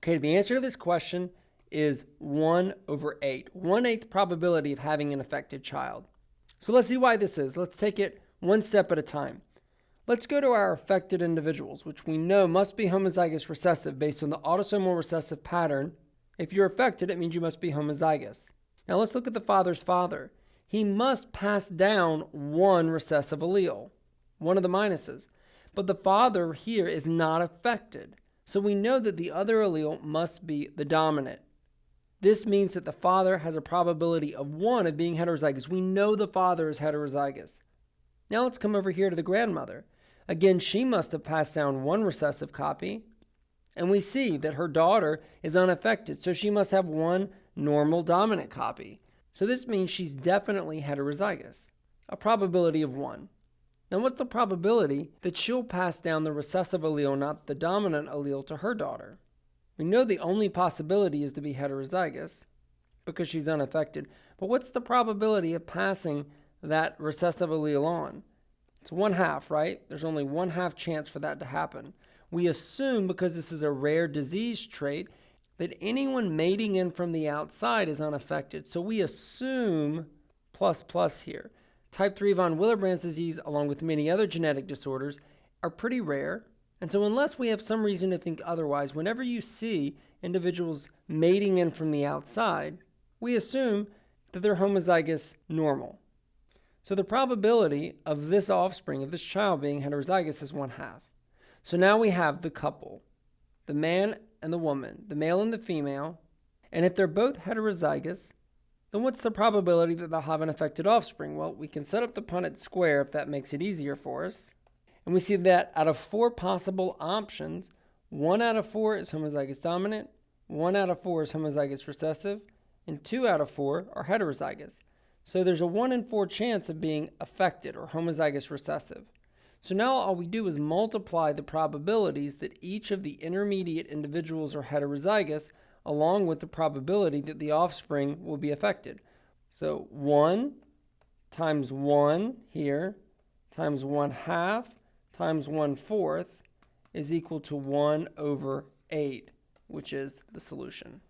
Okay, the answer to this question is 1 over 8. 1/8 probability of having an affected child. So let's see why this is. Let's take it one step at a time. Let's go to our affected individuals, which we know must be homozygous recessive based on the autosomal recessive pattern. If you're affected, it means you must be homozygous. Now let's look at the father's father. He must pass down one recessive allele, one of the minuses. But the father here is not affected. So we know that the other allele must be the dominant. This means that the father has a probability of 1 of being heterozygous. We know the father is heterozygous. Now let's come over here to the grandmother. Again, she must have passed down one recessive copy. And we see that her daughter is unaffected, so she must have one normal dominant copy. So this means she's definitely heterozygous, a probability of 1. Now what's the probability that she'll pass down the recessive allele, not the dominant allele, to her daughter? We know the only possibility is to be heterozygous because she's unaffected. But what's the probability of passing that recessive allele on? It's 1/2, right? There's only 1/2 chance for that to happen. We assume, because this is a rare disease trait, that anyone mating in from the outside is unaffected. So we assume plus here. Type 3 von Willebrand's disease, along with many other genetic disorders, are pretty rare. And so unless we have some reason to think otherwise, whenever you see individuals mating in from the outside, we assume that they're homozygous normal. So the probability of this offspring, of this child being heterozygous, is 1/2. So now we have the couple, the man and the woman, the male and the female. And if they're both heterozygous, then what's the probability that they'll have an affected offspring? Well, we can set up the Punnett square if that makes it easier for us. And we see that out of 4 possible options, 1 out of 4 is homozygous dominant, 1 out of 4 is homozygous recessive, and 2 out of 4 are heterozygous. So there's a 1 in 4 chance of being affected or homozygous recessive. So now all we do is multiply the probabilities that each of the intermediate individuals are heterozygous along with the probability that the offspring will be affected. So 1 times 1 here times 1/2 times 1/4 is equal to 1 over 8, which is the solution.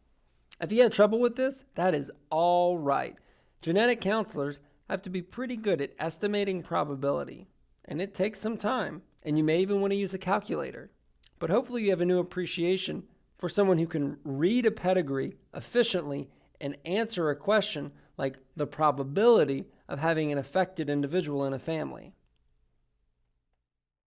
If you had trouble with this, that is all right. Genetic counselors have to be pretty good at estimating probability, and it takes some time, and you may even want to use a calculator. But hopefully you have a new appreciation for someone who can read a pedigree efficiently and answer a question like the probability of having an affected individual in a family.